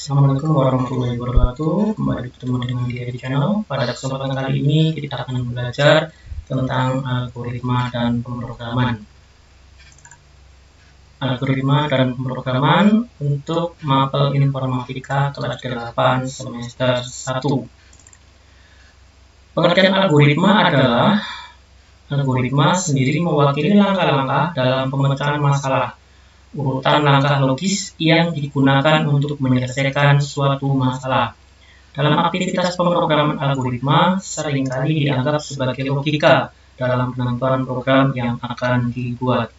Assalamualaikum warahmatullahi wabarakatuh. Kembali bertemu dengan dia di channel. Pada kesempatan kali ini kita akan belajar tentang algoritma dan pemrograman. Algoritma dan pemrograman untuk mapel informatika kelas 8 semester 1. Pengertian algoritma adalah algoritma sendiri mewakili langkah-langkah dalam pemecahan masalah. Urutan langkah logis yang digunakan untuk menyelesaikan suatu masalah. Dalam aktivitas pemrograman algoritma seringkali dianggap sebagai logika dalam penentuan program yang akan dibuat.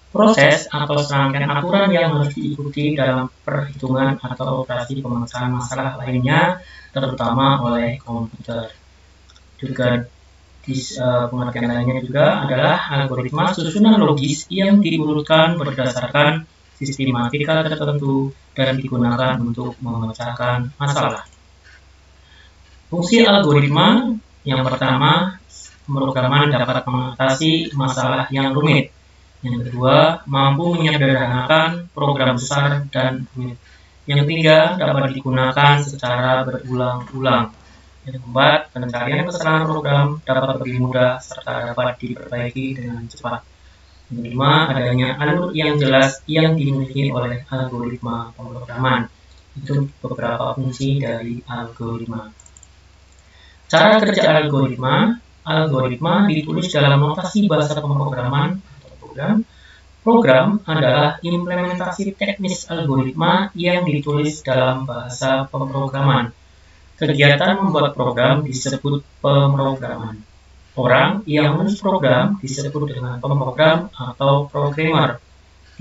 Proses atau serangkaian aturan yang harus diikuti dalam perhitungan atau operasi pemecahan masalah lainnya, terutama oleh komputer. Juga pengertian lainnya juga adalah algoritma susunan logis yang diurutkan berdasarkan sistematika tertentu dan digunakan untuk memecahkan masalah. Fungsi algoritma yang pertama, pemrograman dapat mengatasi masalah yang rumit. Yang kedua, mampu menyederhanakan program besar dan rumit. Yang ketiga, dapat digunakan secara berulang-ulang. Yang keempat, pencarian kesalahan program dapat lebih mudah serta dapat diperbaiki dengan cepat. Yang kelima, adanya alur yang jelas yang dimiliki oleh algoritma pemrograman. Itu beberapa fungsi dari algoritma. Cara kerja algoritma. Algoritma ditulis dalam notasi bahasa pemrograman atau program. Program adalah implementasi teknis algoritma yang ditulis dalam bahasa pemrograman. Kegiatan membuat program disebut pemrograman. Orang yang menulis program disebut dengan pemrogram atau programmer.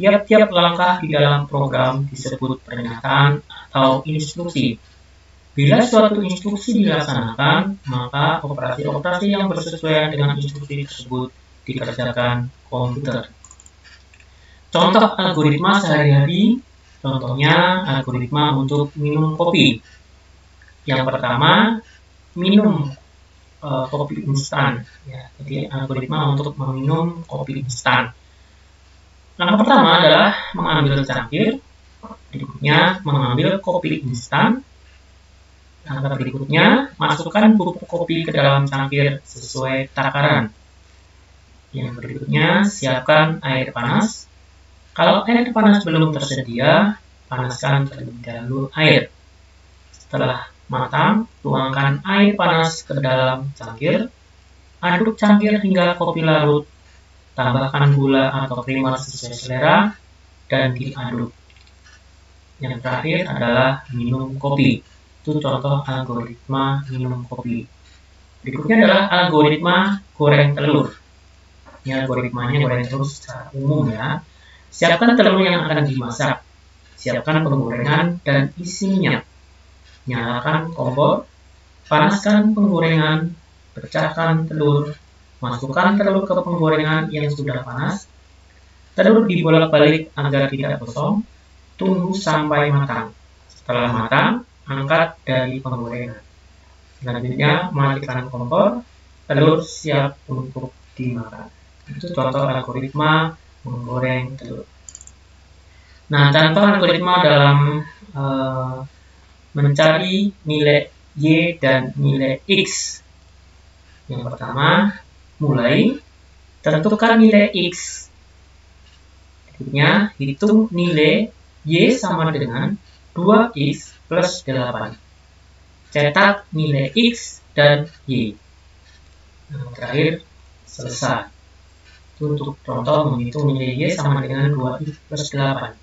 Tiap-tiap langkah di dalam program disebut pernyataan atau instruksi. Bila suatu instruksi dilaksanakan, maka operasi-operasi yang bersesuaian dengan instruksi tersebut dikerjakan komputer. Contoh algoritma sehari-hari, contohnya algoritma untuk minum kopi. Yang pertama, minum kopi instan. Ya, jadi algoritma untuk meminum kopi instan. Langkah pertama adalah mengambil cangkir. Berikutnya, mengambil kopi instan. Langkah berikutnya, masukkan bubuk kopi ke dalam cangkir sesuai takaran. Yang berikutnya, siapkan air panas. Kalau air panas belum tersedia, panaskan terlebih dahulu air. Setelah matang, tuangkan air panas ke dalam cangkir, aduk cangkir hingga kopi larut, tambahkan gula atau krimer sesuai selera, dan diaduk. Yang terakhir adalah minum kopi. Itu contoh algoritma minum kopi. Berikutnya adalah algoritma goreng telur. Ini algoritmanya goreng telur secara umum ya. Siapkan telur yang akan dimasak. Siapkan penggorengan dan isi minyak. Nyalakan kompor, panaskan penggorengan, pecahkan telur, masukkan telur ke penggorengan yang sudah panas. Telur dibolak-balik agar tidak gosong, tunggu sampai matang. Setelah matang, angkat dari penggorengan. Selanjutnya, matikan kompor, telur siap untuk dimakan. Itu contoh algoritma menggoreng telur. Nah, contoh algoritma dalam mencari nilai Y dan nilai X. Yang pertama, mulai tentukan nilai X. Berikutnya, hitung nilai Y sama dengan 2X plus 8. Cetak nilai X dan Y. Nah, terakhir, selesai. Untuk contoh menghitung nilai Y sama dengan 2X plus 8.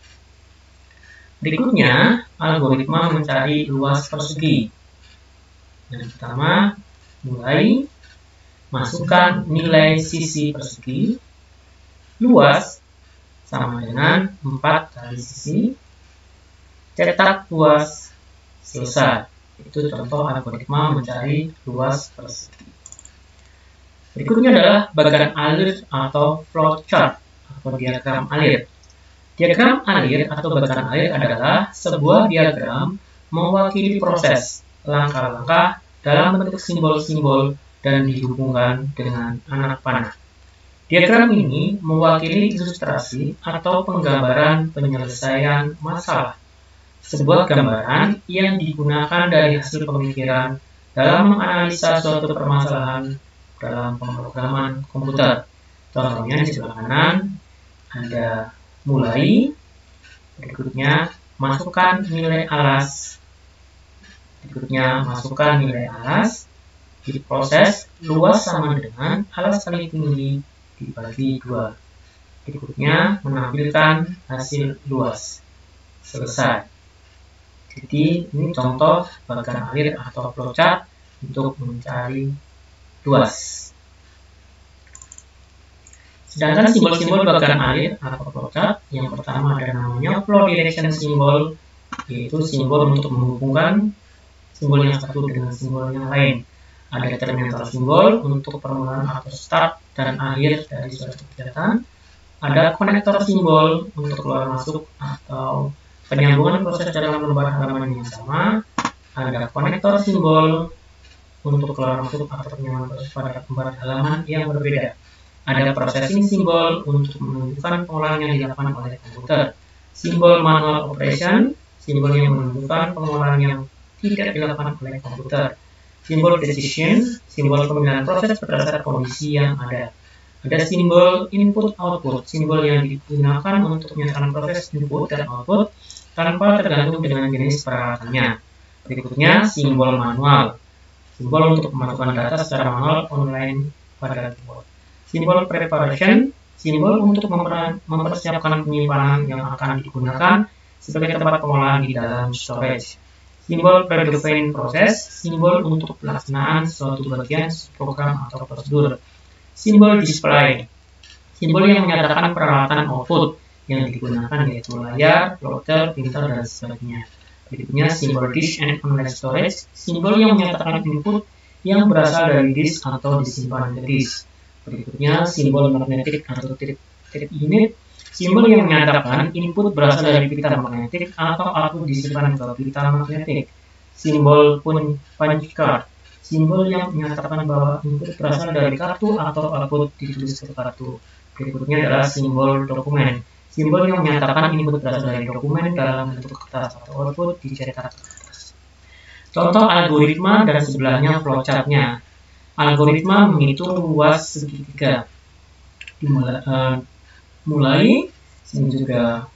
Berikutnya, algoritma mencari luas persegi. Yang pertama, mulai masukkan nilai sisi persegi. Luas sama dengan 4 kali sisi. Cetak luas, selesai. Itu contoh algoritma mencari luas persegi. Berikutnya adalah bagan alir atau flowchart atau diagram alir. Diagram alir atau bagan alir adalah sebuah diagram mewakili proses, langkah-langkah dalam bentuk simbol-simbol dan dihubungkan dengan anak panah. Diagram ini mewakili ilustrasi atau penggambaran penyelesaian masalah. sebuah gambaran yang digunakan dari hasil pemikiran dalam menganalisa suatu permasalahan dalam pemrograman komputer. Contohnya di sebelah kanan ada mulai, berikutnya masukkan nilai alas, berikutnya masukkan nilai alas, diproses luas sama dengan alas kali tinggi dibagi 2. Berikutnya menampilkan hasil luas. Selesai. Jadi ini contoh bagan alir atau flowchart untuk mencari luas. Sedangkan simbol-simbol bagan alir atau flowchart, yang pertama ada namanya flow direction symbol, yaitu simbol untuk menghubungkan simbol yang satu dengan simbol yang lain. Ada terminal simbol untuk permulaan atau start dan akhir dari suatu kegiatan. Ada konektor simbol untuk keluar masuk atau penyambungan proses dalam lembar halaman yang sama. Ada konektor simbol untuk keluar masuk atau penyambungan proses pada lembar halaman yang berbeda. Ada processing simbol untuk menunjukkan pengolahan yang dilakukan oleh komputer. Simbol manual operation, simbol yang menunjukkan pengolahan yang tidak dilakukan oleh komputer. Simbol decision, simbol pemilihan proses berdasarkan kondisi yang ada. Ada simbol input-output, simbol yang digunakan untuk menyatakan proses input dan output tanpa tergantung dengan jenis peralatannya. Berikutnya, simbol manual, simbol untuk memasukkan data secara manual online pada keyboard. Simbol preparation, simbol untuk mempersiapkan penyimpanan yang akan digunakan sebagai tempat pengolahan di dalam storage. Simbol predefined process, simbol untuk pelaksanaan suatu bagian program atau prosedur. Simbol display, simbol yang menyatakan peralatan output yang digunakan yaitu layar, plotter, printer, dan sebagainya. Berikutnya simbol disk and online storage, simbol yang menyatakan input yang berasal dari disk atau disimpan ke disk. Berikutnya simbol magnetic atau trip unit, simbol yang menyatakan input berasal dari pita magnetik atau output disimpan ke pita magnetik. Simbol punch card, simbol yang menyatakan bahwa input berasal dari kartu atau output ditulis ke kartu. Berikutnya adalah simbol dokumen, simbol yang menyatakan input berasal dari dokumen dalam bentuk kertas atau output dicetak ke kertas. Contoh algoritma dan sebelahnya flowchartnya. Algoritma menghitung luas segitiga. Mulai, sini juga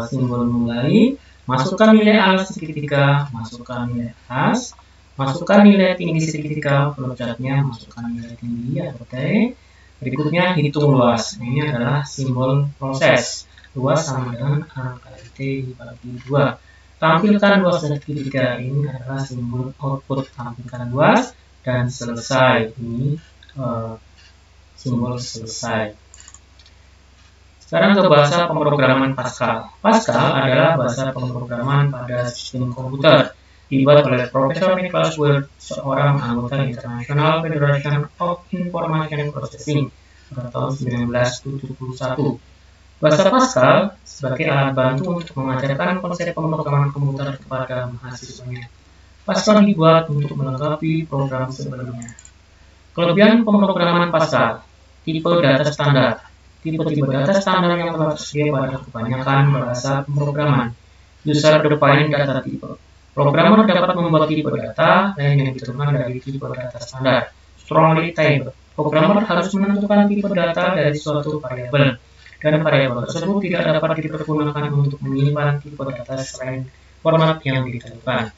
simbol mulai, masukkan nilai alas segitiga, masukkan nilai alas, masukkan nilai tinggi segitiga, flowchartnya masukkan nilai tinggi atau T. Berikutnya hitung luas. Ini adalah simbol proses. Luas sama dengan A kali T dibagi 2. Tampilkan luas segitiga. Ini adalah simbol output. Tampilkan luas dan selesai. Ini simbol selesai. Sekarang ke bahasa pemrograman Pascal. Pascal adalah bahasa pemrograman pada sistem komputer. Dibuat oleh Profesor Nicholas Ward, seorang anggota International Federation of Information Processing pada tahun 1971. Bahasa Pascal sebagai alat bantu untuk mengajarkan konsep pemrograman komputer kepada mahasiswanya. Pascal dibuat untuk melengkapi program sebelumnya. Kelebihan pemrograman Pascal: tipe data standar. Tipe-tipe data standar yang telah tersedia pada kebanyakan bahasa pemrograman. User-defined data type. Programmer dapat membuat tipe data lain yang ditentukan dari tipe data standar. Strongly typed. Programmer harus menentukan tipe data dari suatu variabel, dan variabel tersebut tidak dapat dipergunakan untuk menyimpan tipe data selain format yang ditentukan.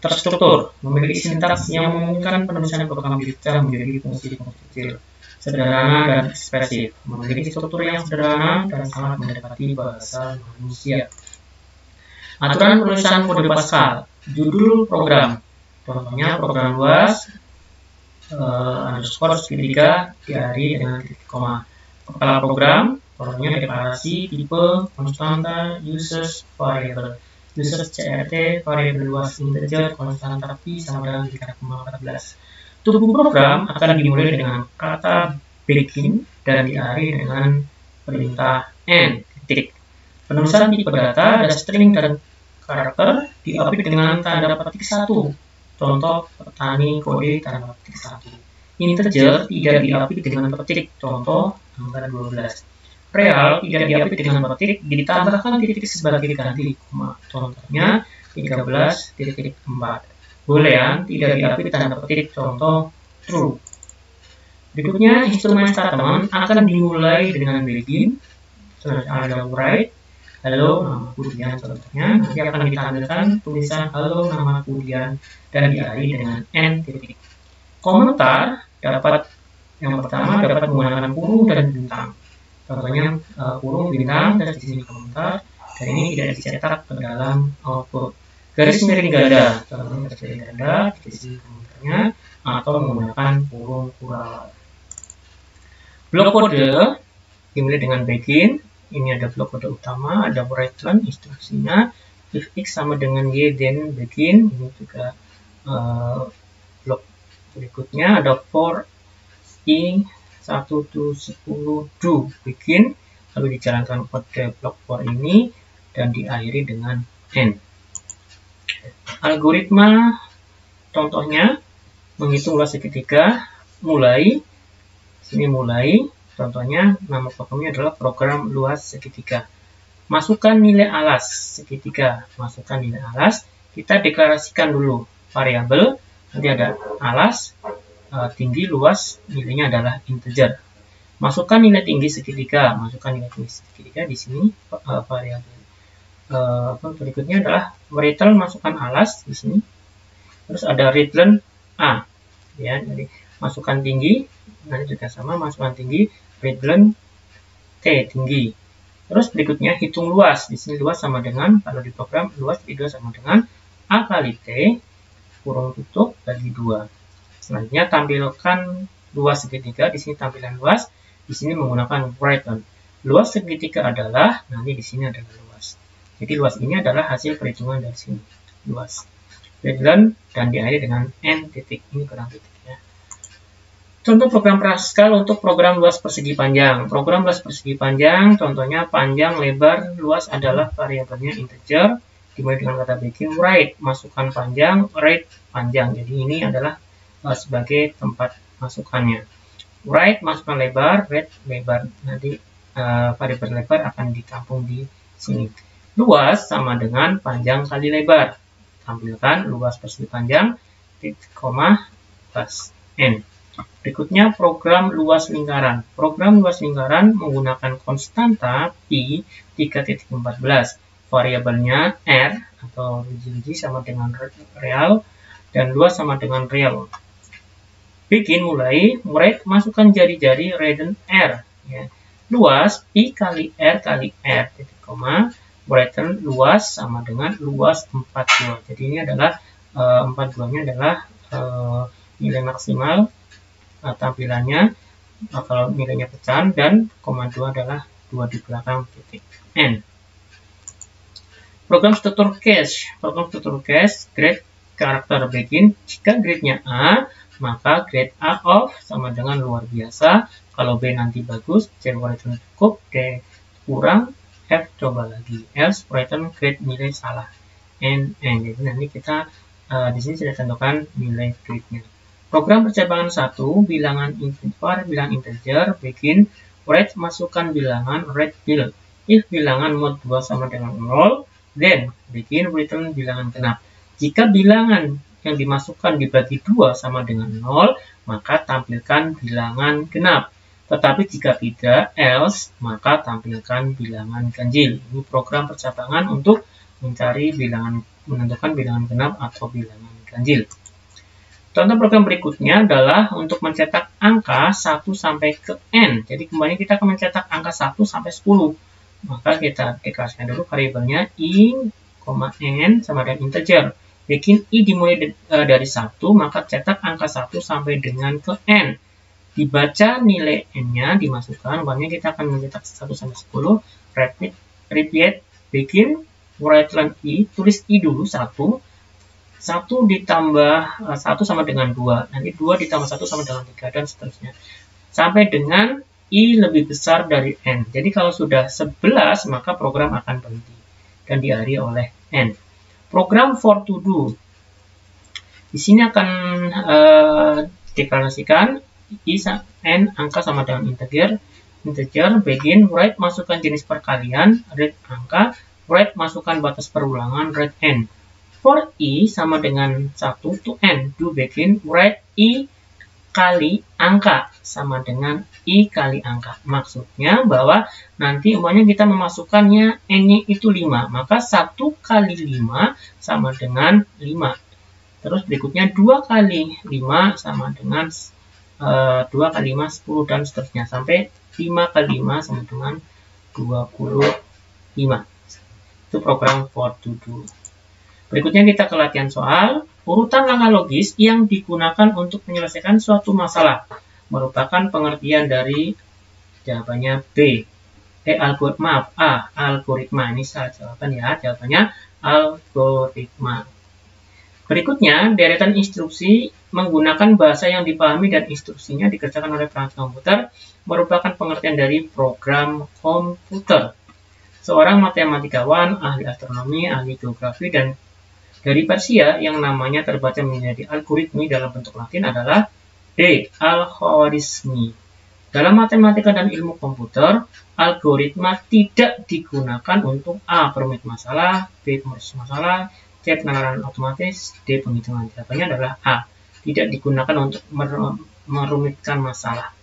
Terstruktur. Memiliki sintaks yang memungkinkan penulisan program data menjadi fungsi-fungsi kecil, sederhana dan ekspresif. Memiliki struktur yang sederhana dan sangat mendekati bahasa manusia. Aturan penulisan kode Pascal. Judul program. Contohnya program luas underscore segitiga diakhiri dengan titik koma. Kepala program. Contohnya deklarasi tipe konstanta users variable. Users CRT variabel luas integer konstanta p sama dengan 3,14. Tubuh program akan dimulai dengan kata begin dan diakhiri dengan perintah n titik. Penulisan tipe data dan string dan karakter diapit dengan tanda petik 1. Contoh petani kode tanda petik 1. Integer tidak diapit dengan petik. Contoh angka 12. real tidak diapit dengan petik, ditambahkan titik sebagai ganti koma. Contohnya 13.4. Boolean tidak diapit tanda petik, contoh true. Berikutnya, instrumen statement akan dimulai dengan begin, ada write, hello nama Dian, contohnya nanti akan ditampilkan tulisan hello nama Dian dan diakhiri dengan n titik. Komentar dapat yang pertama dapat menggunakan kurung dan bintang. Contohnya kurung bintang dan di sini komentar, dan ini tidak dicetak ke dalam output. Garis miring ganda, contohnya garis miring ganda di sini komentarnya, atau menggunakan kurung kural. Blok kode dimulai dengan begin. Ini ada blok kode utama, ada write-len instruksinya. If x sama dengan y, then begin. Ini juga blok berikutnya ada for i 1 to 10 do begin. Lalu dijalankan kode blok for ini dan diakhiri dengan n. Algoritma contohnya menghitung luas segitiga mulai. Sini mulai, contohnya nama programnya adalah program luas segitiga. Masukkan nilai alas segitiga, masukkan nilai alas. Kita deklarasikan dulu variabel, nanti ada alas, tinggi, luas, nilainya adalah integer. Masukkan nilai tinggi segitiga, masukkan nilai tinggi segitiga di sini variabel. Berikutnya adalah return, masukkan alas di sini. Terus ada return a, ya, jadi masukkan tinggi. Nanti juga sama, masukkan tinggi, return t tinggi. Terus berikutnya hitung luas. Di sini luas sama dengan, kalau di program luas itu sama dengan a kali t kurung tutup bagi 2. Selanjutnya tampilkan luas segitiga. Di sini tampilan luas. Di sini menggunakan write-len. Luas segitiga adalah, nanti di sini adalah luas. Jadi luas ini adalah hasil perhitungan dari sini. Luas. Return dan diakhiri dengan n titik. Ini kurang titik. Contoh program Pascal untuk program luas persegi panjang. Program luas persegi panjang, contohnya panjang, lebar, luas adalah variabelnya integer. Dimulai dengan kata begin, write, masukkan panjang, read, panjang. Jadi ini adalah sebagai tempat masukannya. Write, masukkan lebar, read, lebar. Nanti variabel lebar akan ditampung di sini. Luas sama dengan panjang kali lebar. Tampilkan luas persegi panjang, titik, koma, plus n. Berikutnya program luas lingkaran. Program luas lingkaran menggunakan konstanta pi 3.14. Variabelnya r atau region sama dengan real dan luas sama dengan real. Bikin mulai, write, masukkan jari-jari return r. Ya. Luas pi kali r, titik koma, return luas sama dengan luas 42. Jadi ini adalah 42-nya adalah nilai maksimal tampilannya kalau nilainya pecahan, dan koma 2 adalah 2 di belakang titik n. Program struktur cache. Program struktur cache grade karakter begin. Jika grade-nya A, maka grade A of sama dengan luar biasa. Kalau B nanti bagus, C return cukup, D kurang, F coba lagi. Else return grade nilai salah. N. Jadi nanti kita di sini sudah tentukan nilai grade-nya. Program percabangan 1, bilangan integer, begin, write, masukkan bilangan, read, bill. If bilangan mod 2 sama dengan 0, then begin, return bilangan genap. Jika bilangan yang dimasukkan dibagi 2 sama dengan 0, maka tampilkan bilangan genap. Tetapi jika tidak, else, maka tampilkan bilangan ganjil. Ini program percabangan untuk mencari bilangan, menentukan bilangan genap atau bilangan ganjil. Contoh program berikutnya adalah untuk mencetak angka 1 sampai ke n. Jadi kembali kita akan mencetak angka 1 sampai 10. Maka kita deklarasikan dulu variabelnya i, n sama dengan integer. Bikin i dimulai dari 1, maka cetak angka 1 sampai dengan ke n. Dibaca nilai n-nya, dimasukkan, umpamanya kita akan mencetak 1 sampai 10. Repeat, bikin, write-len i, tulis i dulu 1. 1 ditambah 1 sama dengan 2. Nanti 2 ditambah 1 sama dengan 3, dan seterusnya. Sampai dengan i lebih besar dari n. Jadi kalau sudah 11, maka program akan berhenti. Dan diakhiri oleh n. Program for to do. Di sini akan deklarasikan i n angka sama dengan integer. integer, begin, write masukkan jenis perkalian, read angka, write masukkan batas perulangan, read n. For i sama dengan 1 to n, do begin, write i kali angka sama dengan i kali angka. Maksudnya bahwa nanti umpamanya kita memasukkannya n-nya itu 5, maka 1 kali 5 sama dengan 5. Terus berikutnya 2 kali 5 sama dengan 2 kali 5, 10 dan seterusnya sampai 5 kali 5 sama dengan 25. Itu program for to do. Berikutnya kita ke latihan soal. Urutan langkah logis yang digunakan untuk menyelesaikan suatu masalah merupakan pengertian dari jawabannya B. Algoritma. Ini salah jawaban ya. Jawabannya algoritma. Berikutnya, deretan instruksi menggunakan bahasa yang dipahami dan instruksinya dikerjakan oleh perangkat komputer merupakan pengertian dari program komputer. Seorang matematikawan, ahli astronomi, ahli geografi, dan dari Persia yang namanya terbaca menjadi algoritmi dalam bentuk Latin adalah D. Al-Khwarizmi. Dalam matematika dan ilmu komputer, algoritma tidak digunakan untuk A. Perumit masalah, B. Pemrosesan masalah, C. Penalaran otomatis, D. Penghitungan. Jawabannya adalah A. Tidak digunakan untuk merumitkan masalah.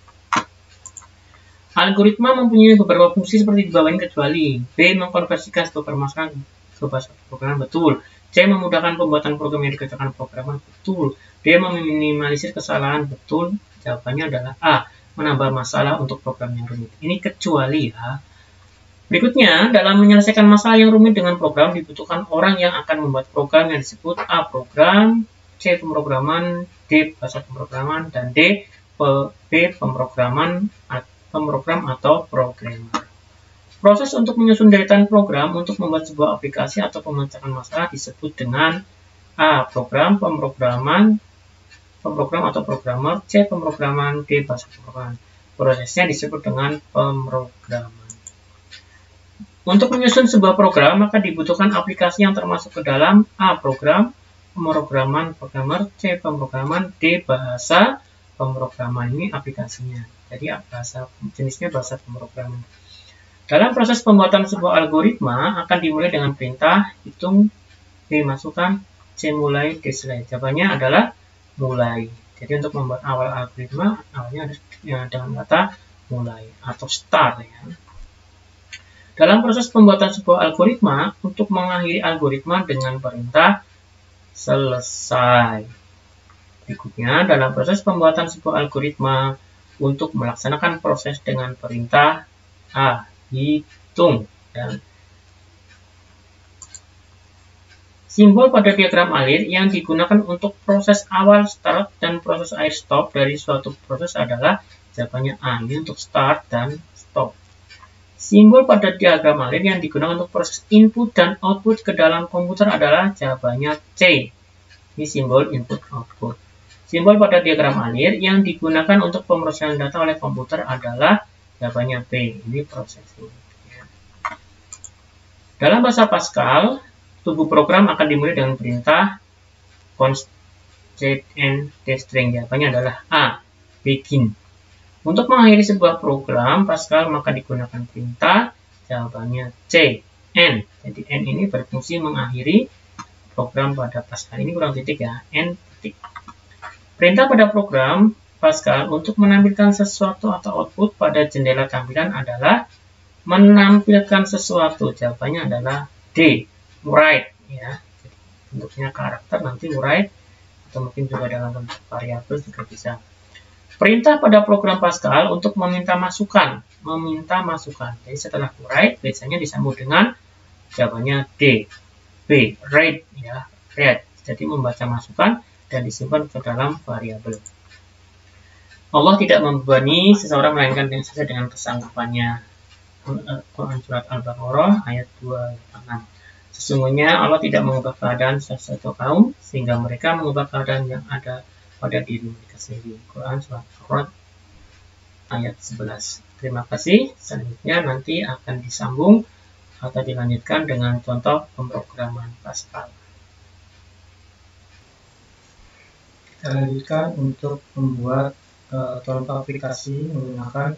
Algoritma mempunyai beberapa fungsi seperti di bawah ini kecuali B. Mengkonversikan sebuah permasalahan ke bahasa pemrograman betul. C. Memudahkan pembuatan program yang dikerjakan programan betul. D. Meminimalisir kesalahan betul. Jawabannya adalah A. Menambah masalah untuk program yang rumit. Ini kecuali ya. Berikutnya, dalam menyelesaikan masalah yang rumit dengan program dibutuhkan orang yang akan membuat program yang disebut A. Program, C. Pemrograman, D. Bahasa pemrograman, dan D. B. Pemrogram atau programmer. Proses untuk menyusun deretan program untuk membuat sebuah aplikasi atau pemecahkan masalah disebut dengan A. Program, pemrogram atau programmer, C. Pemrograman, D. Bahasa pemrograman. Prosesnya disebut dengan pemrograman. Untuk menyusun sebuah program, maka dibutuhkan aplikasi yang termasuk ke dalam A. Program, pemrograman, programmer, C. Pemrograman, D. Bahasa pemrograman. Ini aplikasinya. Jadi jenisnya bahasa pemrograman. Dalam proses pembuatan sebuah algoritma akan dimulai dengan perintah hitung, B. Masukkan, C. Mulai, D. Selesai. Jawabannya adalah mulai. Jadi untuk membuat awal algoritma, awalnya harus dengan kata mulai atau start ya. Dalam proses pembuatan sebuah algoritma, untuk mengakhiri algoritma dengan perintah selesai. Berikutnya, dalam proses pembuatan sebuah algoritma, untuk melaksanakan proses dengan perintah A. Hitung. Dan simbol pada diagram alir yang digunakan untuk proses awal start dan proses akhir stop dari suatu proses adalah jawabannya A. Ini untuk start dan stop. Simbol pada diagram alir yang digunakan untuk proses input dan output ke dalam komputer adalah jawabannya C. Ini simbol input output. Simbol pada diagram alir yang digunakan untuk pemrosesan data oleh komputer adalah jawabannya B. Ini processing. Dalam bahasa Pascal, tubuh program akan dimulai dengan perintah const and string. Jawabannya adalah A. Begin. Untuk mengakhiri sebuah program Pascal maka digunakan perintah, jawabannya C. N. Jadi N ini berfungsi mengakhiri program pada Pascal. Ini kurang titik ya. N titik. Perintah pada program Pascal untuk menampilkan sesuatu atau output pada jendela tampilan adalah menampilkan sesuatu. Jawabannya adalah D. Write ya. Bentuknya karakter nanti write atau mungkin juga dalam bentuk variabel juga bisa. Perintah pada program Pascal untuk meminta masukan. Jadi setelah write biasanya disambung dengan jawabannya D. B. Read ya. Read. Jadi membaca masukan dan disimpan ke dalam variabel. Allah tidak membebani seseorang melainkan sesuai dengan kesanggupannya. Quran surat Al-Baqarah ayat 26. Sesungguhnya Allah tidak mengubah keadaan sesuatu kaum sehingga mereka mengubah keadaan yang ada pada diri mereka sendiri. Quran surat Al-Baqarah ayat 11. Terima kasih. Selanjutnya nanti akan disambung atau dilanjutkan dengan contoh pemrograman Pascal. Kita lanjutkan untuk membuat contoh aplikasi menggunakan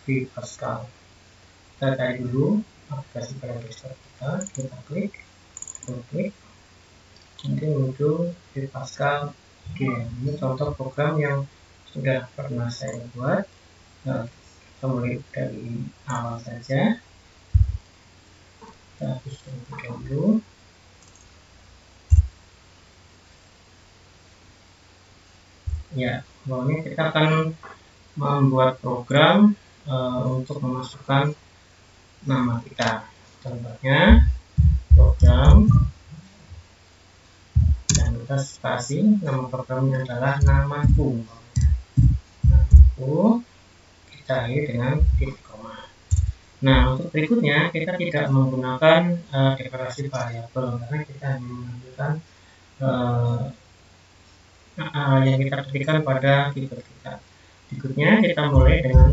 di Pascal. Kita cari dulu aplikasi Parabricks kita klik, nanti muncul di Pascal Game. Ini contoh program yang sudah pernah saya buat. Nah, kita mulai dari awal saja. Kita hapus dulu. Ya, pokoknya kita akan membuat program untuk memasukkan nama kita. Contohnya program, dan kita spasi, nama programnya adalah namaku. Kita akhiri dengan titik koma. Nah, untuk berikutnya kita tidak menggunakan deklarasi variabel karena kita hanya mengambilkan yang kita ketikkan pada keyboard kita. Berikutnya kita mulai dengan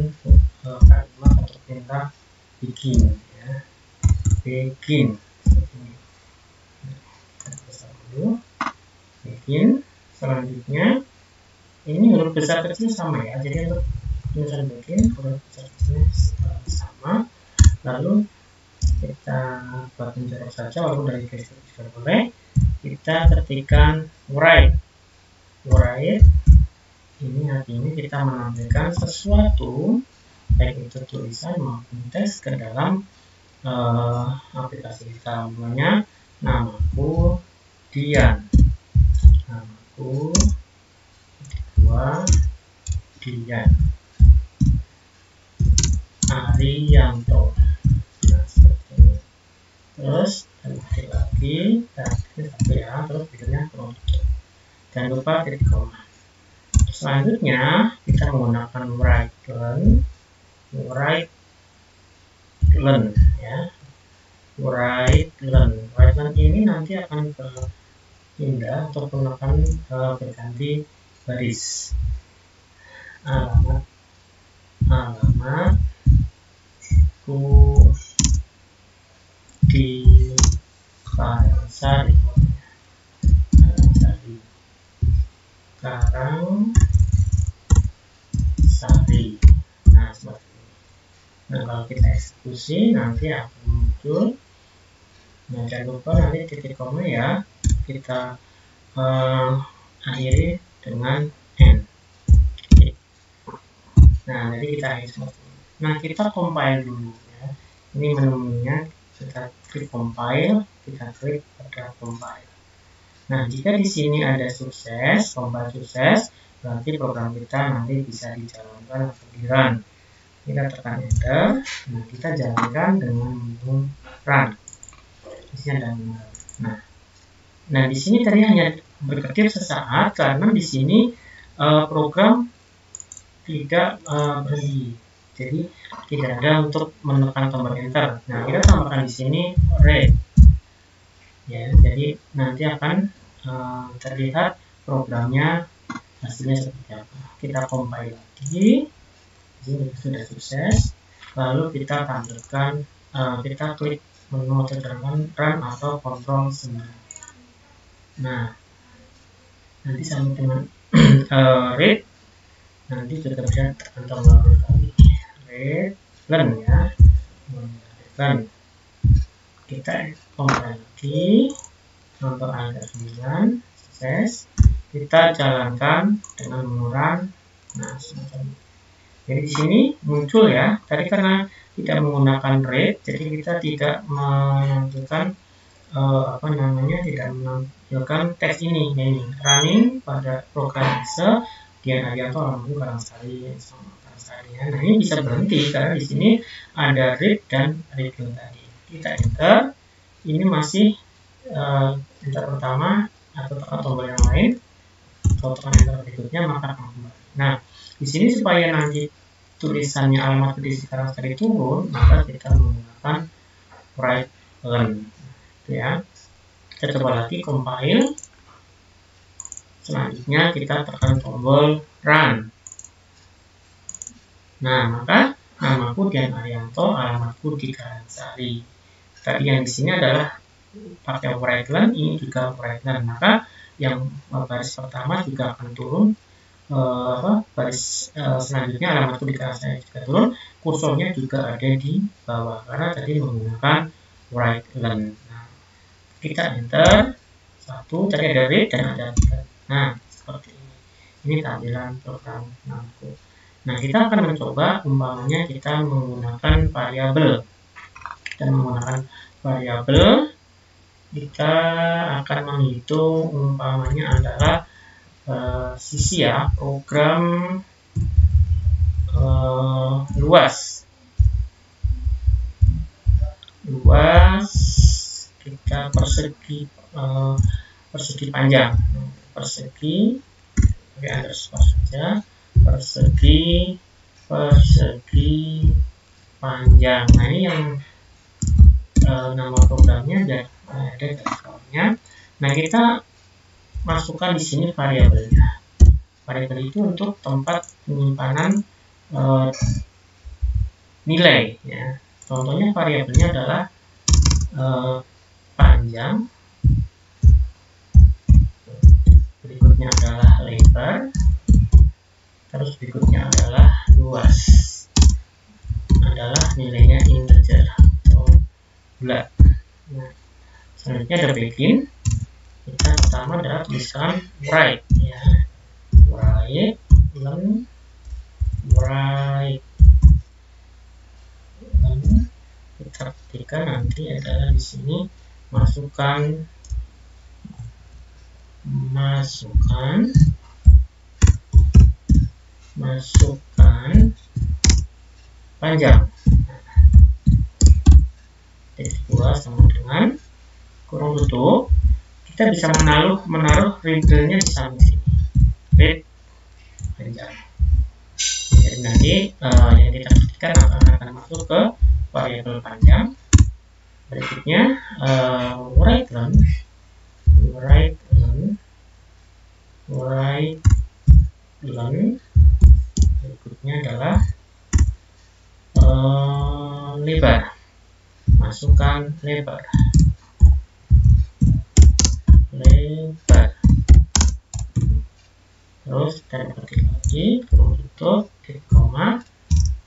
kalimat atau perintah begin, ya. Begin. Kita besar dulu. Begin. Selanjutnya ini huruf besar kecil sama ya. Jadi untuk tulisan begin huruf besar kecilnya sama. Lalu kita buat menjorok saja, walaupun dari gestur juga boleh. Kita ketikkan write. Ini artinya kita menampilkan sesuatu, baik itu tulisan maupun teks, ke dalam aplikasi kita. Namanya namaku Dian, namaku kedua Dian Arianto. Nah, seperti ini. Terus ketik lagi, satu ya, terus berikutnya penutup. Jangan lupa titik koma. Selanjutnya kita menggunakan write len ya. Write len ini nanti akan berpindah ataupun akan berganti baris. Alamatku di Karangsari. Karangsari. Nah, seperti ini. Nah, kalau kita eksekusi nanti akan muncul. Nah, jangan lupa nanti titik koma ya. Kita akhiri dengan N. Nah, jadi kita akhiri seperti ini. Nah, kita compile dulu ya. Ini menunya, kita klik compile, kita klik pada compile. Nah, jika di sini ada sukses, compile sukses, berarti program kita nanti bisa dijalankan atau di-run. Kita tekan enter. Nah, kita jalankan dengan menu run. Di sini ada menu run. Nah, di sini tadi hanya berkedip sesaat karena di sini program tidak berhenti. Jadi tidak ada untuk menekan tombol enter. Nah, kita tambahkan di sini read. Ya, jadi nanti akan terlihat programnya hasilnya seperti apa. Kita compile lagi. Di sini sudah sukses. Lalu kita tampilkan, kita klik menu run atau Ctrl 9. Nah, nanti sama dengan read, nanti juga bisa tekan tombol kali. Read learn ya. Learn. Kita compile lagi untuk angka 9 sukses. Kita jalankan dengan menu run. Nah, semacam ini. Jadi di sini muncul ya. Tadi karena tidak menggunakan read, jadi kita tidak menampilkan tidak menampilkan teks ini running pada program Excel Dian Arianto alamatku Karangsari. Nah, ini bisa berhenti karena di sini ada read dan read tadi. Kita enter. Ini masih enter pertama atau tekan tombol yang lain. Kalau tekan enter berikutnya maka akan kembali. Nah, di sini supaya nanti tulisannya alamat di Karangsari turun, maka kita menggunakan write len. Ya. Kita coba lagi compile. Selanjutnya kita tekan tombol run. Nah, maka namaku Dian Arianto, alamatku di Karangsari. Tadi yang di sini adalah pakai write len, ini juga write len. Maka yang baris pertama juga akan turun baris selanjutnya alamat ketika saya juga turun, kursornya juga ada di bawah karena tadi menggunakan write learn. Nah, kita enter satu, tadi ada read dan ada write. Nah, seperti ini. Ini tampilan program Namco. Nah, kita akan mencoba umpamanya kita menggunakan variabel. Kita menggunakan variabel, kita akan menghitung umpamanya adalah sisi ya, program luas kita persegi panjang, persegi pakai underscore saja, persegi panjang. Nah, ini yang nama programnya ada gambarnya. Nah, kita masukkan di sini variabelnya. Variabel itu untuk tempat penyimpanan nilai ya. Contohnya variabelnya adalah panjang, berikutnya adalah lebar, terus berikutnya adalah luas, adalah nilainya integer atau bulat. Nah, selanjutnya ada begin. Kita pertama adalah tulisan write ya, write learn, write learn. Kita ketikkan nanti adalah di sini masukkan panjang. Titik 2 sama dengan kurung tutup. Kita bisa menaruh readnya di samping sini. Read panjang. Jadi nanti yang kita ketikkan akan masuk ke variabel panjang. Berikutnya write learn. Berikutnya adalah lebar. Masukkan lebar. Terus kita ketik lagi, kurung tutup, titik koma,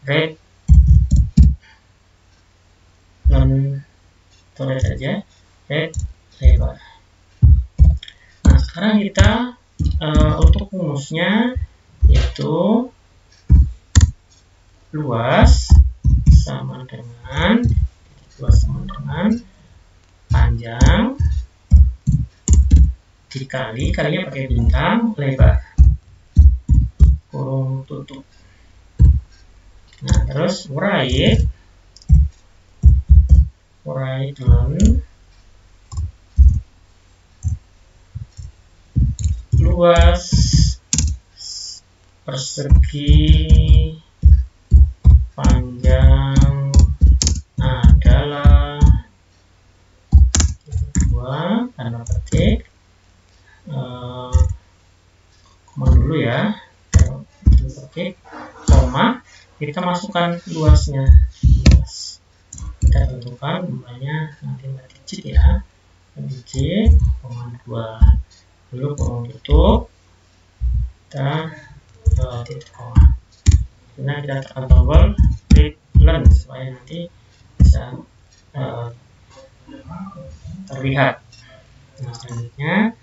read learn, tulis saja read lebar. Nah, sekarang kita untuk rumusnya yaitu luas sama dengan panjang kalinya pakai bintang, lebar kurung tutup. Nah, terus write learn, luas persegi panjang adalah 2 tanda petik koma dulu ya, petik koma, kita masukkan luasnya. Kita tentukan jumlahnya nanti digit ya, digit koma 2, lalu kurung tutup, kita titik koma. Nah, kita tekan tombol read learn supaya nanti bisa terlihat. Nah, selanjutnya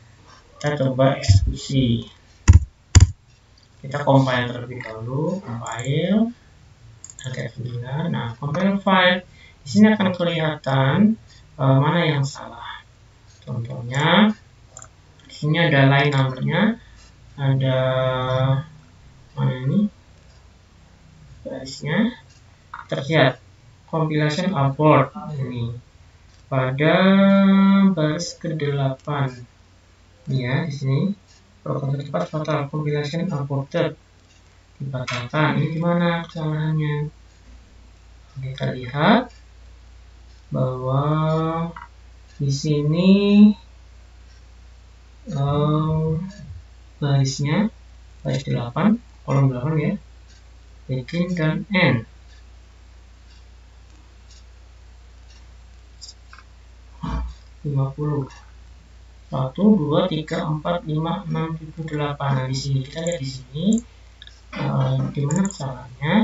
kita coba eksekusi. Kita compile terlebih dahulu, compile agar 9. Nah, compile file di sini akan kelihatan mana yang salah. Contohnya di sini ada line numbernya, ada mana ini barisnya, terlihat compilation abort ini pada baris ke-8 ya. Di sini program cepat fatal compilation aborted, dibatalkan. Ini gimana kesalahannya? Kita lihat bahwa di sini barisnya baris 8, kolom 8 ya, begin dan end. 1, 2, 3, 4, 5, 6, 7, 8. Nah, di sini kita lihat di sini di mana kesalahannya.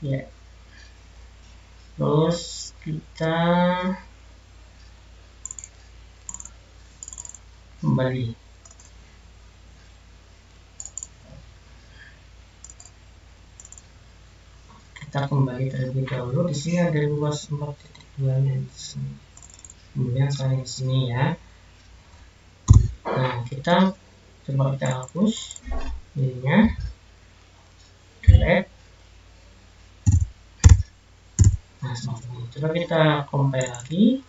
Ya. Terus kita kembali. Kita kembali terlebih dahulu. Di sini ada luas 4.2-nya di sini. Kemudian saya di sini ya. Nah, kita coba kita hapus ininya, delete. Nah, seperti ini. Coba kita compile lagi.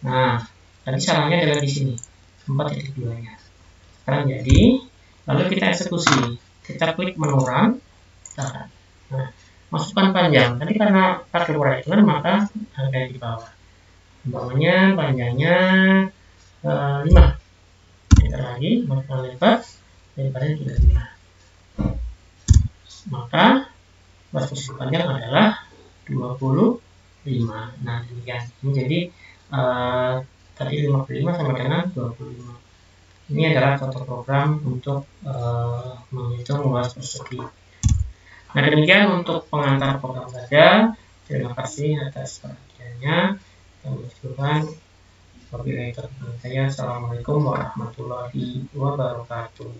Nah, tadi salahnya adalah di sini 4.2-nya. Sekarang jadi, lalu kita eksekusi. Kita klik menu run. Nah, masukkan panjang. Tadi karena pakai right itu maka ada di bawah. Umpamanya panjangnya 5. Kita lagi masukkan lebar daripada tidak 5. Maka batas posisi panjang adalah 25. Nah, demikian. Ini jadi tadi 55 sama dengan 25. Ini adalah contoh program untuk menghitung luas persegi. Nah, demikian untuk pengantar program saja. Terima kasih atas perhatiannya. Wabillahi taufiq. Assalamualaikum warahmatullahi wabarakatuh.